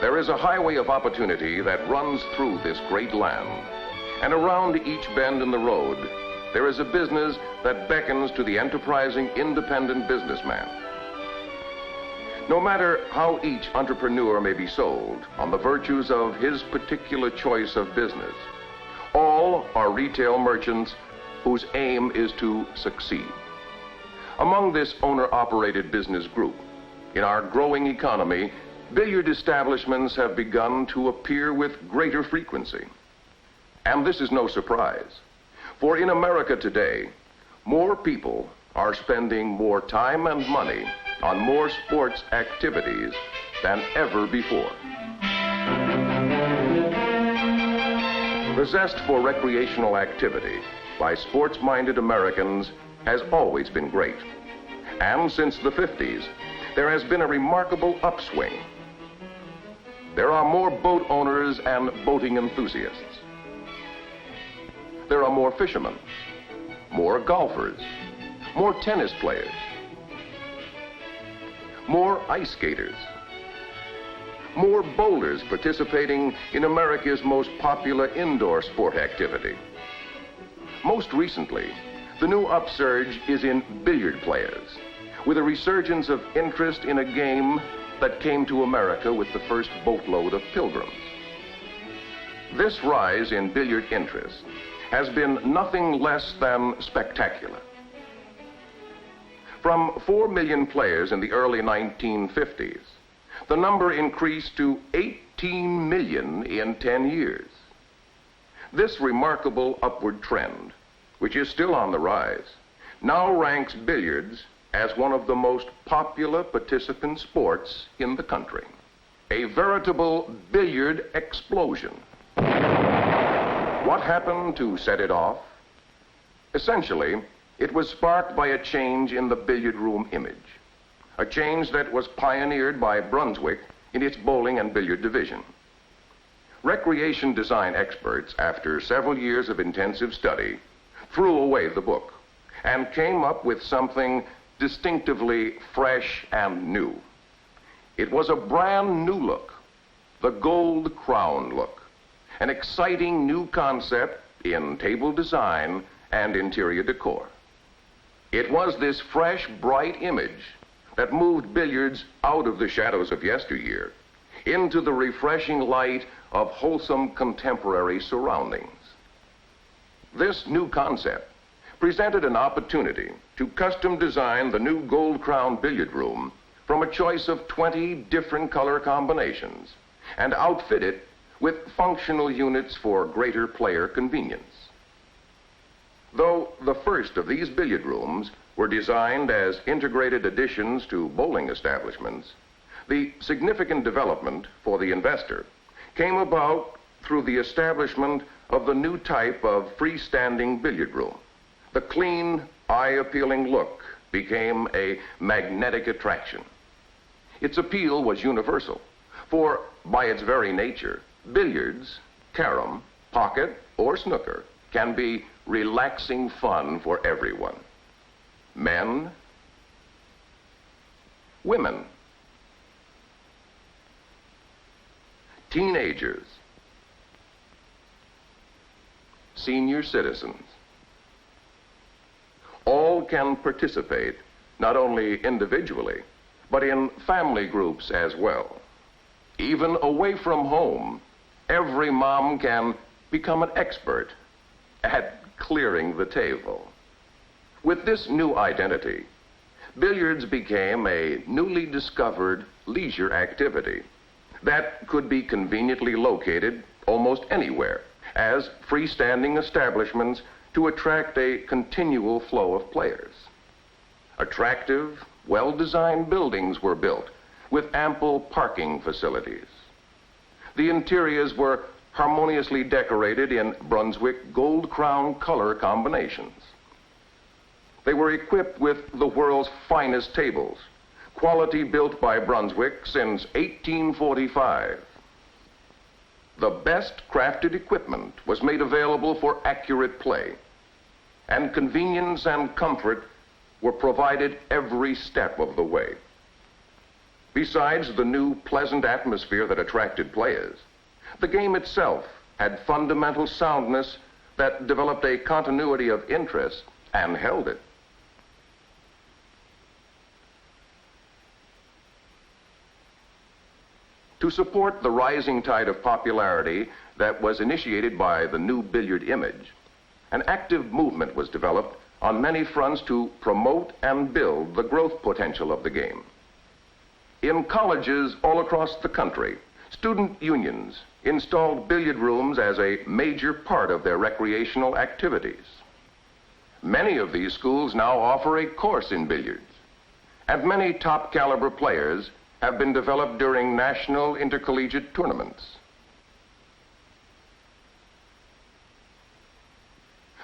There is a highway of opportunity that runs through this great land. And around each bend in the road, there is a business that beckons to the enterprising, independent businessman. No matter how each entrepreneur may be sold on the virtues of his particular choice of business, all are retail merchants whose aim is to succeed. Among this owner-operated business group, in our growing economy, billiard establishments have begun to appear with greater frequency. And this is no surprise, for in America today, more people are spending more time and money on more sports activities than ever before. The zest for recreational activity by sports-minded Americans has always been great. And since the 50s, there has been a remarkable upswing. There are more boat owners and boating enthusiasts. There are more fishermen, more golfers, more tennis players, more ice skaters, more bowlers participating in America's most popular indoor sport activity. Most recently, the new upsurge is in billiard players, with a resurgence of interest in a game that came to America with the first boatload of pilgrims. This rise in billiard interest has been nothing less than spectacular. From 4 million players in the early 1950s, the number increased to 18 million in 10 years. This remarkable upward trend, which is still on the rise, now ranks billiards as one of the most popular participant sports in the country. A veritable billiard explosion. What happened to set it off? Essentially, it was sparked by a change in the billiard room image, a change that was pioneered by Brunswick in its bowling and billiard division. Recreation design experts, after several years of intensive study, threw away the book and came up with something distinctively fresh and new. It was a brand new look, the Gold Crown look, an exciting new concept in table design and interior decor. It was this fresh, bright image that moved billiards out of the shadows of yesteryear into the refreshing light of wholesome contemporary surroundings. This new concept presented an opportunity to custom design the new Gold Crown billiard room from a choice of 20 different color combinations and outfit it with functional units for greater player convenience. Though the first of these billiard rooms were designed as integrated additions to bowling establishments, the significant development for the investor came about through the establishment of the new type of freestanding billiard room. The clean, eye-appealing look became a magnetic attraction. Its appeal was universal, for by its very nature, billiards, carom, pocket, or snooker can be relaxing fun for everyone. Men, women, teenagers, senior citizens. All can participate, not only individually, but in family groups as well. Even away from home, every mom can become an expert at clearing the table. With this new identity, billiards became a newly discovered leisure activity that could be conveniently located almost anywhere as freestanding establishments to attract a continual flow of players. Attractive, well-designed buildings were built with ample parking facilities. The interiors were harmoniously decorated in Brunswick Gold Crown color combinations. They were equipped with the world's finest tables, quality built by Brunswick since 1845. The best crafted equipment was made available for accurate play, and convenience and comfort were provided every step of the way. Besides the new pleasant atmosphere that attracted players, the game itself had fundamental soundness that developed a continuity of interest and held it. To support the rising tide of popularity that was initiated by the new billiard image, an active movement was developed on many fronts to promote and build the growth potential of the game. In colleges all across the country, student unions installed billiard rooms as a major part of their recreational activities. Many of these schools now offer a course in billiards, and many top caliber players have been developed during national intercollegiate tournaments.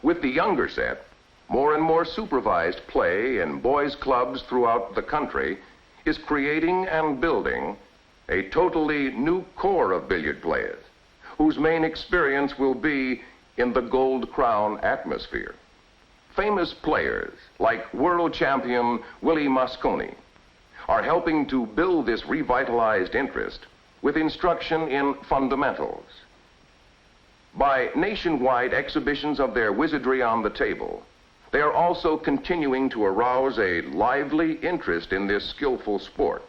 With the younger set, more and more supervised play in boys' clubs throughout the country is creating and building a totally new core of billiard players whose main experience will be in the Gold Crown atmosphere. Famous players like world champion Willie Mosconi are helping to build this revitalized interest with instruction in fundamentals. By nationwide exhibitions of their wizardry on the table, they are also continuing to arouse a lively interest in this skillful sport.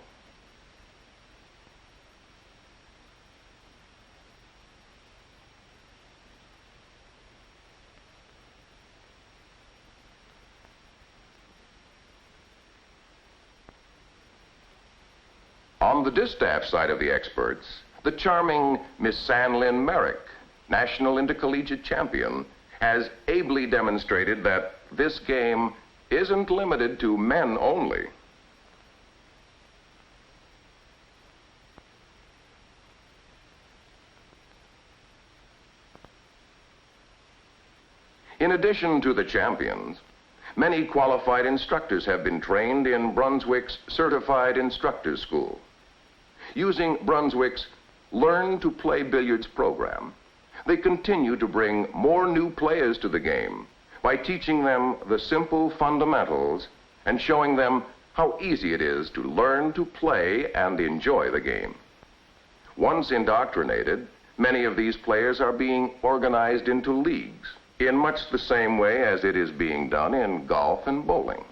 On the distaff side of the experts, the charming Miss Sanlin Merrick, national intercollegiate champion, has ably demonstrated that this game isn't limited to men only. In addition to the champions, many qualified instructors have been trained in Brunswick's Certified Instructors School. Using Brunswick's Learn to Play Billiards program, they continue to bring more new players to the game by teaching them the simple fundamentals and showing them how easy it is to learn to play and enjoy the game. Once indoctrinated, many of these players are being organized into leagues in much the same way as it is being done in golf and bowling.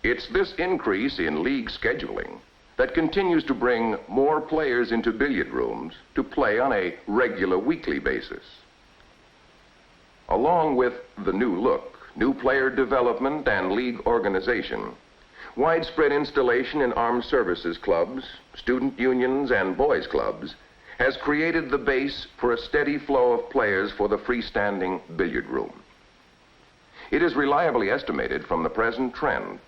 It's this increase in league scheduling that continues to bring more players into billiard rooms to play on a regular weekly basis. Along with the new look, new player development and league organization, widespread installation in armed services clubs, student unions, and boys' clubs has created the base for a steady flow of players for the freestanding billiard room. It is reliably estimated from the present trend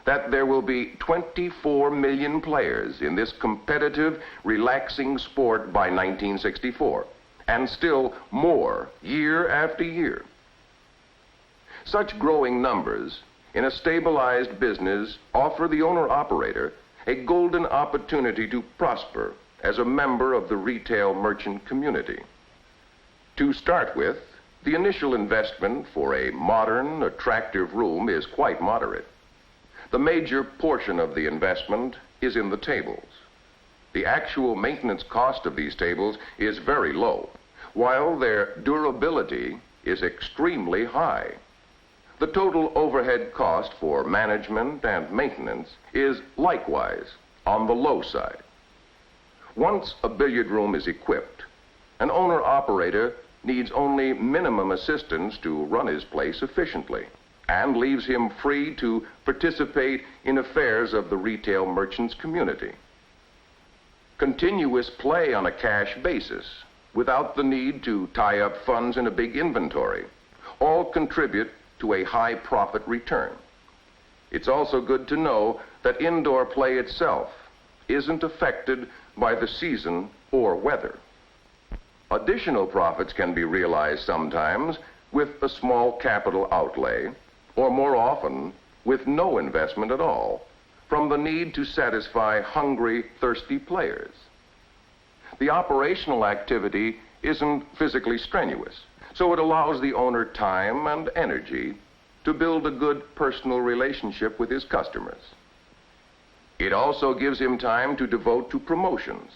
that there will be 24 million players in this competitive, relaxing sport by 1964, and still more year after year. Such growing numbers in a stabilized business offer the owner-operator a golden opportunity to prosper as a member of the retail merchant community. To start with, the initial investment for a modern, attractive room is quite moderate. The major portion of the investment is in the tables. The actual maintenance cost of these tables is very low, while their durability is extremely high. The total overhead cost for management and maintenance is likewise on the low side. Once a billiard room is equipped, an owner-operator needs only minimum assistance to run his place efficiently, and leaves him free to participate in affairs of the retail merchants community. Continuous play on a cash basis, without the need to tie up funds in a big inventory, all contribute to a high profit return. It's also good to know that indoor play itself isn't affected by the season or weather. Additional profits can be realized sometimes with a small capital outlay or more often, with no investment at all, from the need to satisfy hungry, thirsty players. The operational activity isn't physically strenuous, so it allows the owner time and energy to build a good personal relationship with his customers. It also gives him time to devote to promotions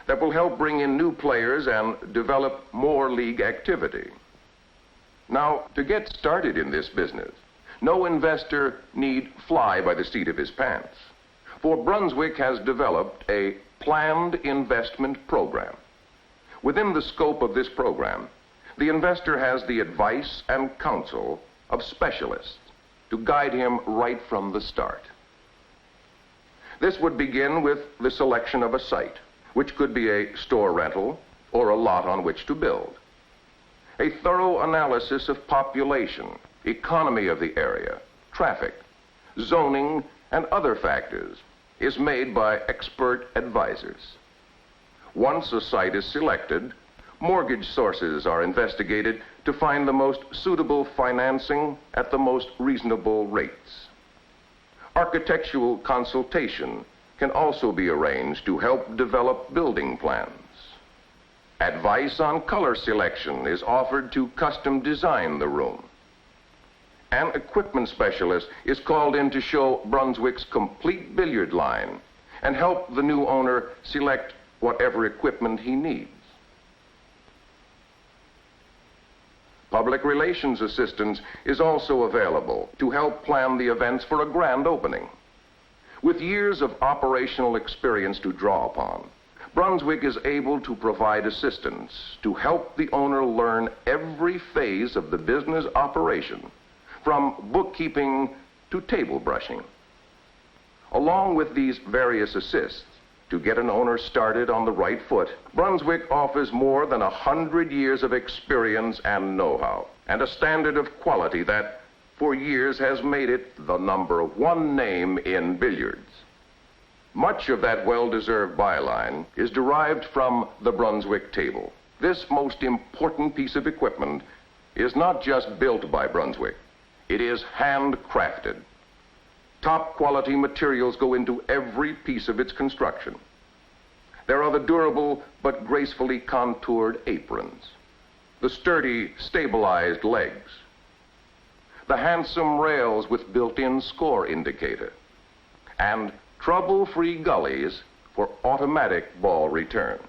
that will help bring in new players and develop more league activity. Now, to get started in this business, no investor need fly by the seat of his pants, for Brunswick has developed a planned investment program. Within the scope of this program, the investor has the advice and counsel of specialists to guide him right from the start. This would begin with the selection of a site, which could be a store rental or a lot on which to build. A thorough analysis of population, economy of the area, traffic, zoning, and other factors is made by expert advisors. Once a site is selected, mortgage sources are investigated to find the most suitable financing at the most reasonable rates. Architectural consultation can also be arranged to help develop building plans. Advice on color selection is offered to custom design the room. An equipment specialist is called in to show Brunswick's complete billiard line and help the new owner select whatever equipment he needs. Public relations assistance is also available to help plan the events for a grand opening. With years of operational experience to draw upon, Brunswick is able to provide assistance to help the owner learn every phase of the business operation, from bookkeeping to table brushing. Along with these various assists, to get an owner started on the right foot, Brunswick offers more than 100 years of experience and know-how, and a standard of quality that, for years, has made it the #1 name in billiards. Much of that well-deserved byline is derived from the Brunswick table. This most important piece of equipment is not just built by Brunswick, it is handcrafted. Top quality materials go into every piece of its construction. There are the durable but gracefully contoured aprons, the sturdy stabilized legs, the handsome rails with built-in score indicator, and trouble-free gullies for automatic ball return.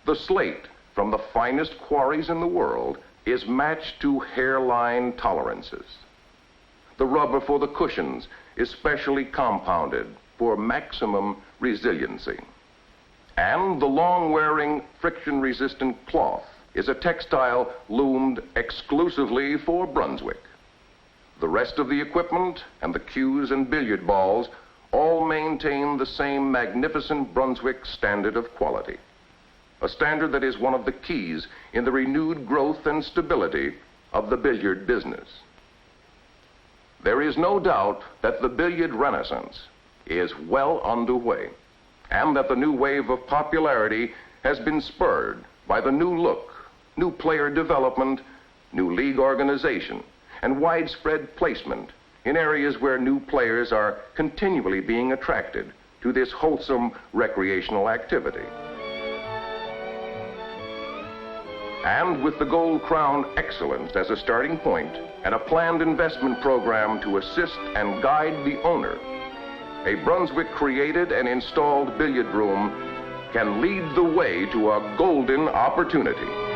The slate from the finest quarries in the world is matched to hairline tolerances. The rubber for the cushions is specially compounded for maximum resiliency. And the long-wearing, friction-resistant cloth is a textile loomed exclusively for Brunswick. The rest of the equipment and the cues and billiard balls all maintain the same magnificent Brunswick standard of quality, a standard that is one of the keys in the renewed growth and stability of the billiard business. There is no doubt that the billiard renaissance is well underway, and that the new wave of popularity has been spurred by the new look, new player development, new league organization, and widespread placement in areas where new players are continually being attracted to this wholesome recreational activity. And with the Gold Crown Excellence as a starting point and a planned investment program to assist and guide the owner, a Brunswick created and installed billiard room can lead the way to a golden opportunity.